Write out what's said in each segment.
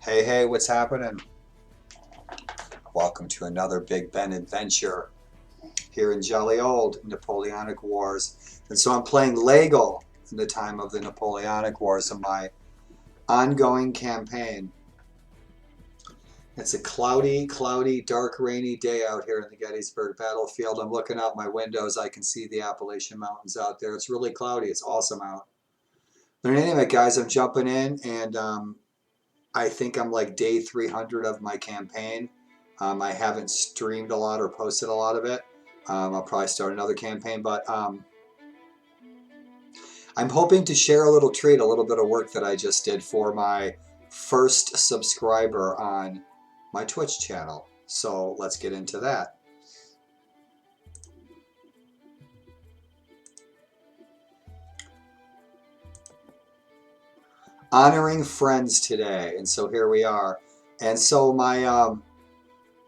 Hey, hey, what's happening? Welcome to another Big Ben adventure here in jolly old Napoleonic Wars. And so I'm playing Laigle in the time of the Napoleonic Wars in my ongoing campaign. It's a cloudy, dark, rainy day out here in the Gettysburg battlefield. I'm looking out my windows. I can see the Appalachian Mountains out there. It's really cloudy. It's awesome out. But anyway, guys, I'm jumping in, and I think I'm like day 300 of my campaign. I haven't streamed a lot or posted a lot of it. I'll probably start another campaign, but I'm hoping to share a little treat, a little bit of work that I just did for my first subscriber on my Twitch channel. So let's get into that. Honoring friends today, and so here we are. And so my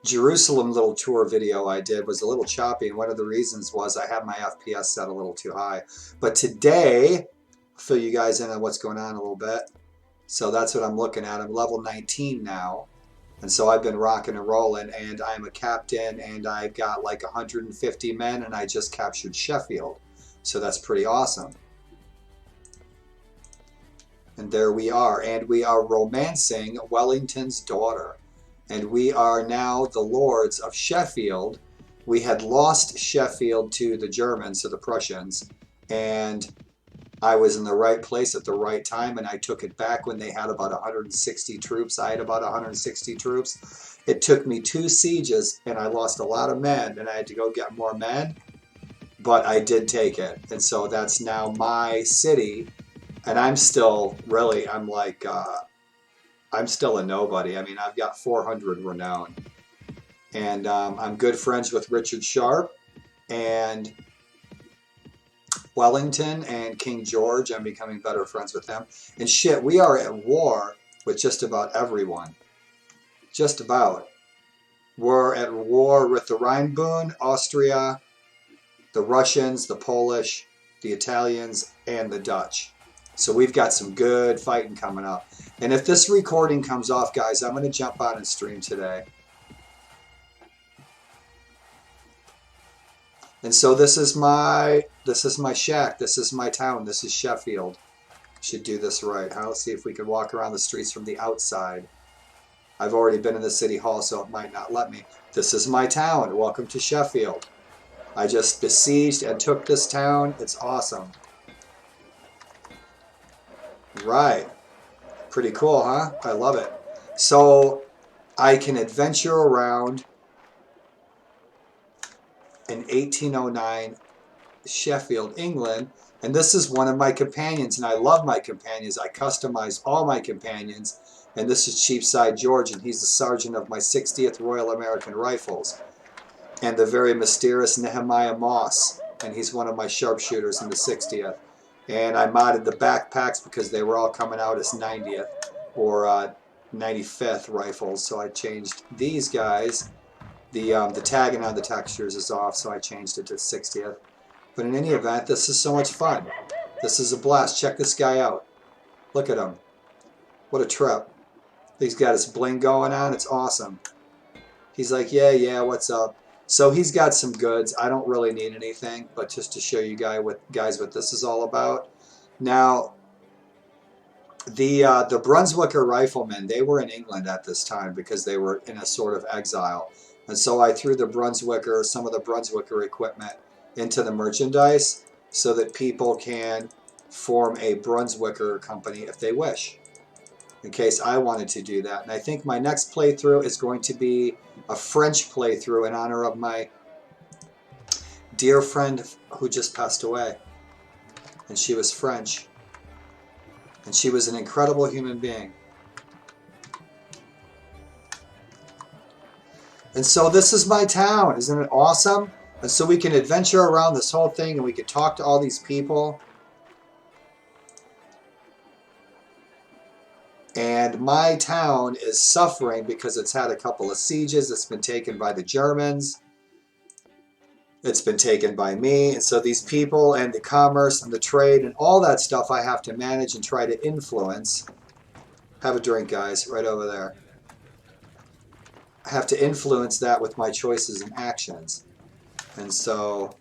Jerusalem little tour video I did was a little choppy, and one of the reasons was I had my FPS set a little too high. But today, I'll fill you guys in on what's going on a little bit. So that's what I'm looking at. I'm level 19 now, and so I've been rocking and rolling, and I'm a captain, and I've got like 150 men, and I just captured Sheffield. So that's pretty awesome. And there we are, and we are romancing Wellington's daughter. And we are now the lords of Sheffield. We had lost Sheffield to the Germans, to the Prussians, and I was in the right place at the right time, and I took it back when they had about 160 troops. I had about 160 troops. It took me 2 sieges, and I lost a lot of men, and I had to go get more men, but I did take it. And so that's now my city, and I'm still, really, I'm still a nobody. I mean, I've got 400 renown. And I'm good friends with Richard Sharp and Wellington and King George. I'm becoming better friends with them. And shit, we are at war with just about everyone. Just about. We're at war with the Rhinebund, Austria, the Russians, the Polish, the Italians, and the Dutch. So we've got some good fighting coming up. And if this recording comes off, guys, I'm going to jump on and stream today. And so this is my shack. This is my town. This is Sheffield. Should do this right. Huh? Let's see if we can walk around the streets from the outside. I've already been in the city hall, so it might not let me. This is my town. Welcome to Sheffield. I just besieged and took this town. It's awesome. Right. Pretty cool, huh? I love it. So I can adventure around in 1809 Sheffield, England, and this is one of my companions, and I love my companions. I customize all my companions, and this is Cheapside George, and he's the sergeant of my 60th Royal American Rifles, and the very mysterious Nehemiah Moss, and he's one of my sharpshooters in the 60th. And I modded the backpacks because they were all coming out as 90th or 95th rifles, so I changed these guys. The tagging on the textures is off, so I changed it to 60th. But in any event, this is so much fun. This is a blast. Check this guy out. Look at him. What a trip. He's got his bling going on. It's awesome. He's like, yeah, what's up? So he's got some goods. I don't really need anything, but just to show you guys what this is all about. Now, the Brunswicker riflemen, they were in England at this time because they were in a sort of exile. And so I threw some of the Brunswicker equipment into the merchandise so that people can form a Brunswicker company if they wish, in case I wanted to do that. And I think my next playthrough is going to be a French playthrough in honor of my dear friend who just passed away. And she was French. And she was an incredible human being. And so this is my town. Isn't it awesome? And so we can adventure around this whole thing, and we can talk to all these people. And my town is suffering because it's had a couple of sieges. It's been taken by the Germans. It's been taken by me. And so these people and the commerce and the trade and all that stuff I have to manage and try to influence. Have a drink, guys, right over there. I have to influence that with my choices and actions. And so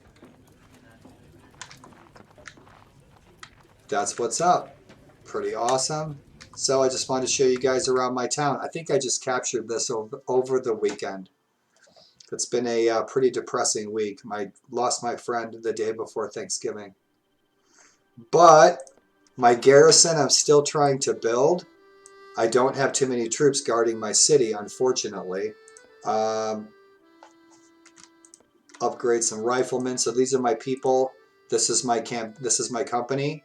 that's what's up. Pretty awesome. So I just wanted to show you guys around my town. I think I just captured this over the weekend. It's been a pretty depressing week. I lost my friend the day before Thanksgiving. But my garrison I'm still trying to build. I don't have too many troops guarding my city, unfortunately. Upgrade some riflemen. So these are my people. This is my camp. This is my company,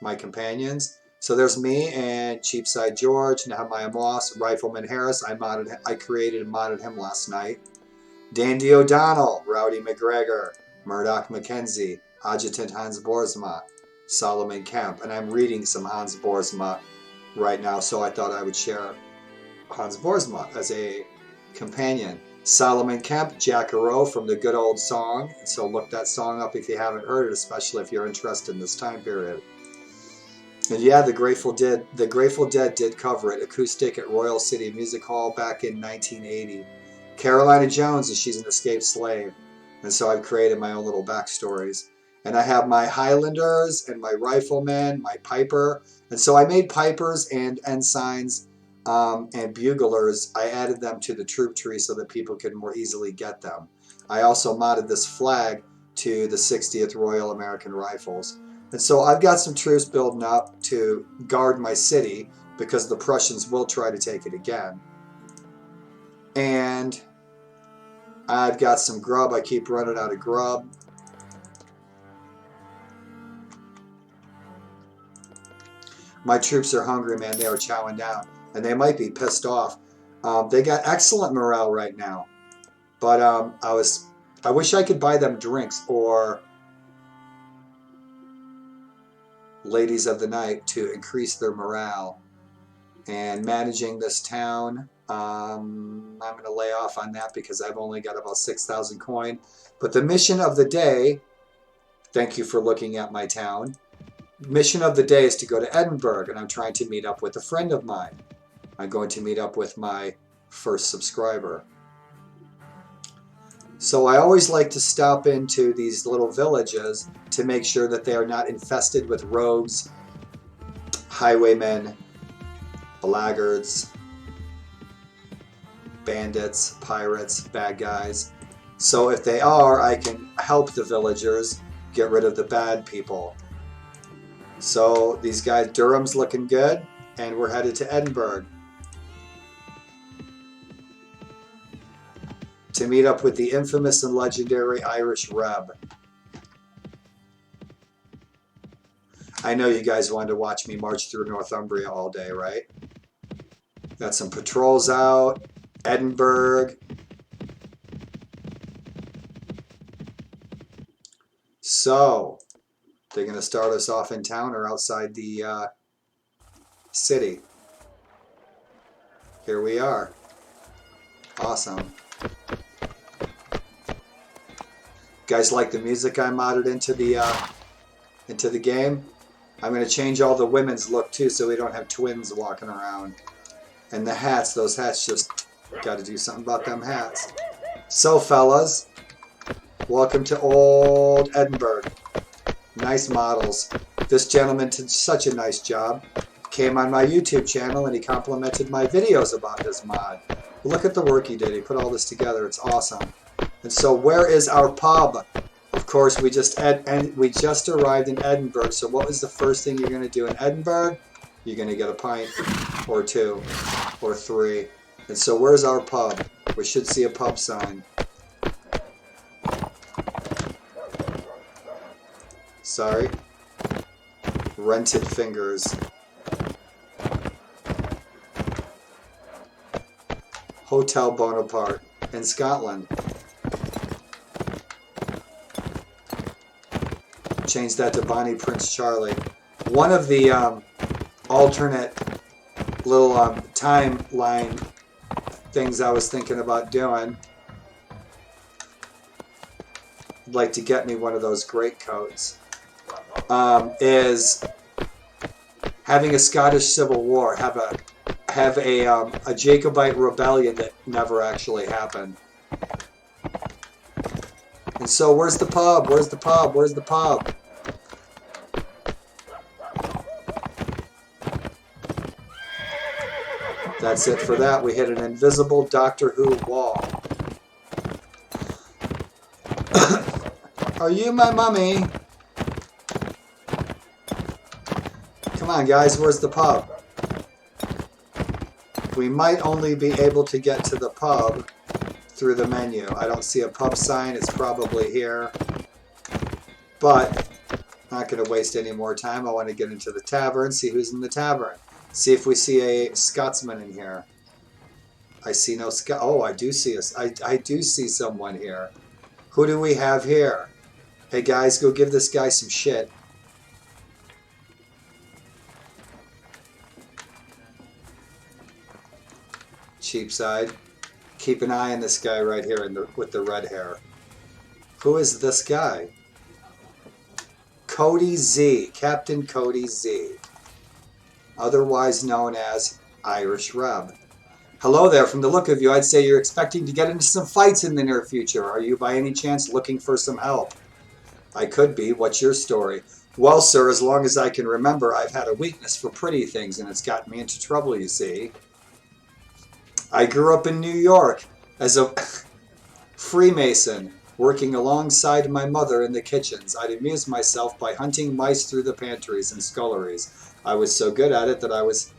my companions. So there's me and Cheapside George, Nehemiah Moss, Rifleman Harris. I created and modded him last night. Dandy O'Donnell, Rowdy McGregor, Murdoch McKenzie, Adjutant Hans Boersma, Solomon Kemp, and I'm reading some Hans Boersma right now, so I thought I would share Hans Boersma as a companion. Solomon Kemp, Jackaroo from the good old song, so look that song up if you haven't heard it, especially if you're interested in this time period. And yeah, the Grateful Dead did cover it, acoustic at Royal City Music Hall back in 1980. Carolina Jones, and she's an escaped slave. And so I've created my own little backstories. And I have my Highlanders and my Riflemen, my Piper. And so I made Pipers and Ensigns and Buglers. I added them to the troop tree so that people could more easily get them. I also modded this flag to the 60th Royal American Rifles. And so I've got some troops building up to guard my city because the Prussians will try to take it again. And I've got some grub. I keep running out of grub. My troops are hungry, man. They are chowing down. And they might be pissed off. They got excellent morale right now. But I wish I could buy them drinks or ladies of the night to increase their morale. And managing this town, I'm going to lay off on that because I've only got about 6,000 coin. But the mission of the day, thank you for looking at my town. Mission of the day is to go to Edinburgh, and I'm trying to meet up with a friend of mine. I'm going to meet up with my first subscriber. So I always like to stop into these little villages to make sure that they are not infested with rogues, highwaymen, blackguards, bandits, pirates, bad guys. So if they are, I can help the villagers get rid of the bad people. So these guys, Durham's looking good, and we're headed to Edinburgh to meet up with the infamous and legendary Irish Reb. I know you guys wanted to watch me march through Northumbria all day, right? Got some patrols out. Edinburgh. So, they're going to start us off in town or outside the city. Here we are. Awesome. Guys like the music I modded into the game? I'm going to change all the women's look too so we don't have twins walking around. And the hats, those hats just got to do something about them hats. So fellas, welcome to old Edinburgh. Nice models. This gentleman did such a nice job. Came on my YouTube channel and he complimented my videos about this mod. Look at the work he did. He put all this together. It's awesome. And so where is our pub? Of course, we just arrived in Edinburgh. So what was the first thing you're going to do in Edinburgh? You're going to get a pint or two or three. And so where's our pub? We should see a pub sign. Sorry. Rented Fingers. Hotel Bonaparte in Scotland. Change that to Bonnie Prince Charlie. One of the alternate little timeline things I was thinking about doing, I'd like to get me one of those great coats, is having a Scottish Civil War, have a Jacobite rebellion that never actually happened. And so, where's the pub? Where's the pub? Where's the pub? That's it for that. We hit an invisible Doctor Who wall. Are you my mummy? Come on, guys. Where's the pub? We might only be able to get to the pub through the menu. I don't see a pub sign. It's probably here. But I'm not going to waste any more time. I want to get into the tavern, see who's in the tavern. See if we see a Scotsman in here. I see no Scot. Oh, I do see I do see someone here. Who do we have here? Hey guys, go give this guy some shit. Cheapside. Keep an eye on this guy right here with the red hair. Who is this guy? Cody Z. Captain Cody Z. Otherwise known as Irish Reb. Hello there. From the look of you, I'd say you're expecting to get into some fights in the near future. Are you by any chance looking for some help? I could be. What's your story? Well, sir, as long as I can remember, I've had a weakness for pretty things, and it's gotten me into trouble, you see. I grew up in New York as a Freemason, working alongside my mother in the kitchens. I'd amuse myself by hunting mice through the pantries and sculleries. I was so good at it that I was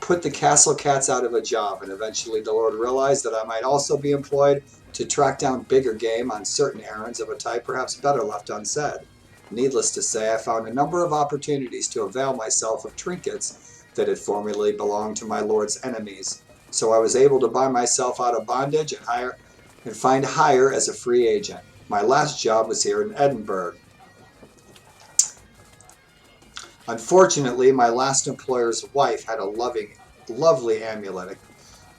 put the castle cats out of a job, and eventually the Lord realized that I might also be employed to track down bigger game on certain errands of a type perhaps better left unsaid. Needless to say, I found a number of opportunities to avail myself of trinkets that had formerly belonged to my Lord's enemies. So I was able to buy myself out of bondage and find hire as a free agent. My last job was here in Edinburgh. Unfortunately, my last employer's wife had a lovely amulet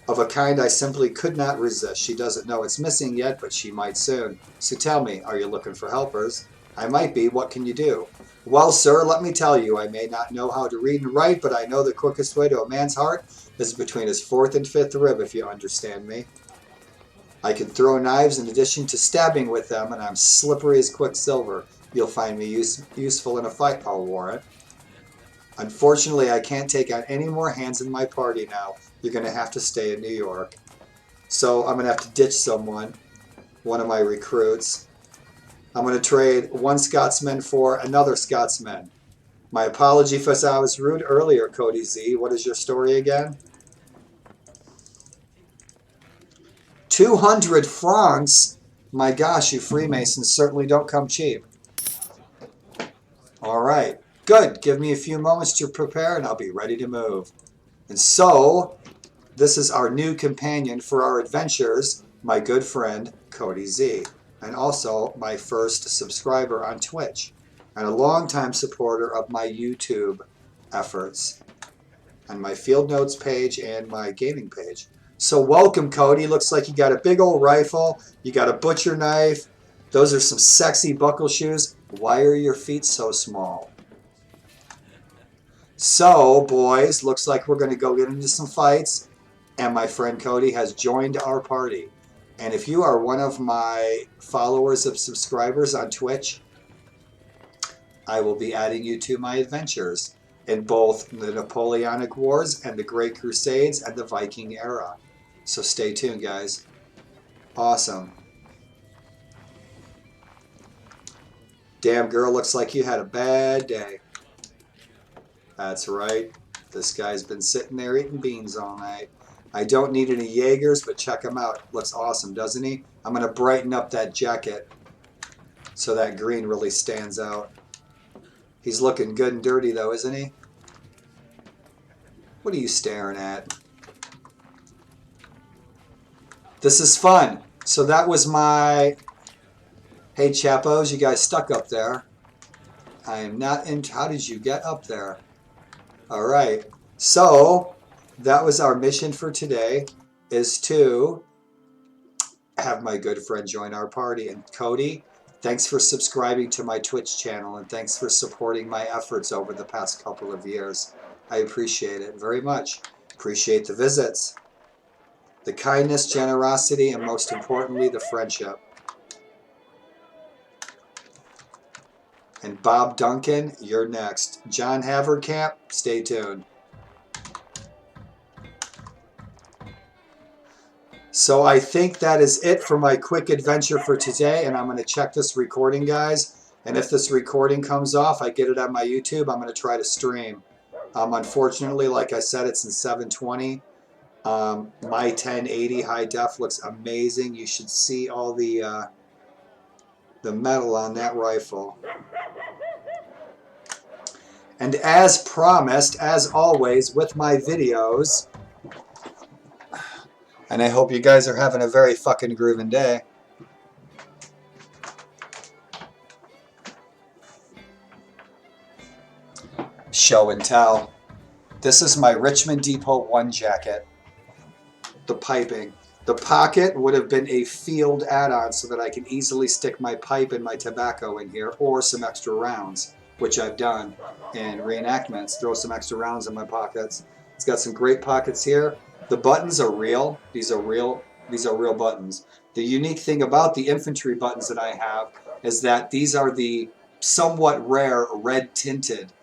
of a kind I simply could not resist. She doesn't know it's missing yet, but she might soon. So tell me, are you looking for helpers? I might be. What can you do? Well, sir, let me tell you, I may not know how to read and write, but I know the quickest way to a man's heart is between his fourth and fifth rib, if you understand me. I can throw knives in addition to stabbing with them, and I'm slippery as quicksilver. You'll find me useful in a fight, I'll warrant. Unfortunately, I can't take on any more hands in my party now. You're going to have to stay in New York. So I'm going to have to ditch someone, one of my recruits. I'm going to trade one Scotsman for another Scotsman. My apology for I was rude earlier, Cody Z. What is your story again? 200 francs? My gosh, you Freemasons certainly don't come cheap. All right. Good. Give me a few moments to prepare and I'll be ready to move. And so, this is our new companion for our adventures, my good friend, Cody Z. And also my first subscriber on Twitch. And a longtime supporter of my YouTube efforts. And my field notes page and my gaming page. So welcome, Cody. Looks like you got a big old rifle. You got a butcher knife. Those are some sexy buckle shoes. Why are your feet so small? So, boys, looks like we're going to go get into some fights. And my friend Cody has joined our party. And if you are one of my followers of subscribers on Twitch, I will be adding you to my adventures in both the Napoleonic Wars and the Great Crusades and the Viking era. So stay tuned, guys. Awesome. Damn, girl, looks like you had a bad day. That's right. This guy's been sitting there eating beans all night. I don't need any Jaegers, but check him out. Looks awesome, doesn't he? I'm going to brighten up that jacket so that green really stands out. He's looking good and dirty, though, isn't he? What are you staring at? This is fun. So that was my... Hey, chappos, you guys stuck up there. I am not in... How did you get up there? All right. So that was our mission for today, is to have my good friend join our party. And Cody, thanks for subscribing to my Twitch channel, and thanks for supporting my efforts over the past couple of years. I appreciate it very much. Appreciate the visits, the kindness, generosity, and most importantly, the friendship. And Bob Duncan, you're next. John Haverkamp, stay tuned. So I think that is it for my quick adventure for today, and I'm going to check this recording, guys. And if this recording comes off, I get it on my YouTube, I'm going to try to stream. Unfortunately, like I said, it's in 720. My 1080 high def looks amazing. You should see all the metal on that rifle. And as promised, as always, with my videos, and I hope you guys are having a very fucking grooving day. Show and tell. This is my Richmond Depot 1 jacket. The piping. The pocket would have been a field add-on so that I can easily stick my pipe and my tobacco in here, or some extra rounds, which I've done in reenactments. Throw some extra rounds in my pockets. It's got some great pockets here. The buttons are real. These are real buttons. The unique thing about the infantry buttons that I have is that these are the somewhat rare red tinted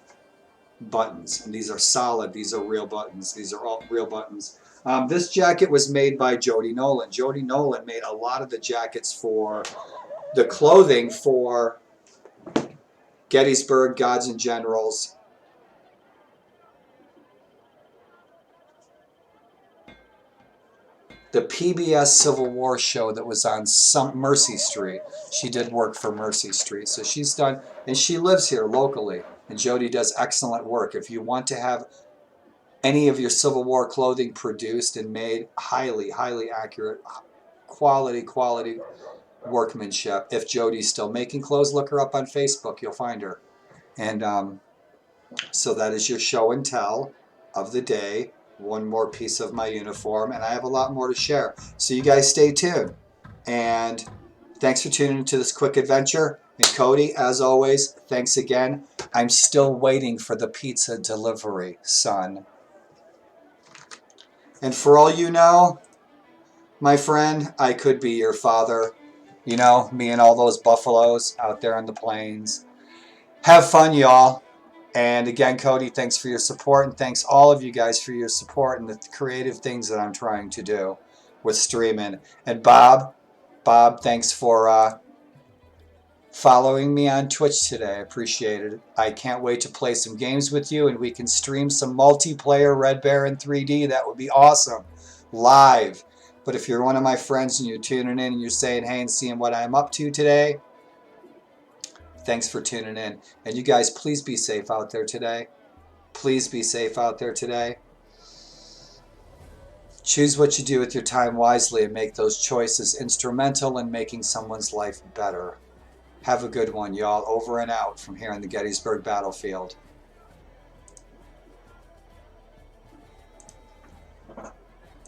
buttons, and these are solid. These are real buttons. These are all real buttons. This jacket was made by Jody Nolan. Jody Nolan made a lot of the jackets for the clothing for Gettysburg, Gods and Generals. The PBS Civil War show that was on Mercy Street. She did work for Mercy Street. So she's done, and she lives here locally. And Jody does excellent work. If you want to have any of your Civil War clothing produced and made, highly, highly accurate, quality workmanship. If Jody's still making clothes, look her up on Facebook. You'll find her. And so that is your show and tell of the day. One more piece of my uniform, and I have a lot more to share. So you guys stay tuned. And thanks for tuning into this quick adventure. And Cody, as always, thanks again. I'm still waiting for the pizza delivery, son. And for all you know, my friend, I could be your father. You know, me and all those buffaloes out there on the plains. Have fun, y'all. And again, Cody, thanks for your support, and thanks all of you guys for your support and the creative things that I'm trying to do with streaming. And Bob, thanks for following me on Twitch today. I appreciate it. I can't wait to play some games with you, and we can stream some multiplayer Red Baron 3D. That would be awesome. Live. But if you're one of my friends and you're tuning in and you're saying, hey, and seeing what I'm up to today, thanks for tuning in. And you guys, please be safe out there today. Please be safe out there today. Choose what you do with your time wisely and make those choices instrumental in making someone's life better. Have a good one, y'all. Over and out from here on the Gettysburg battlefield.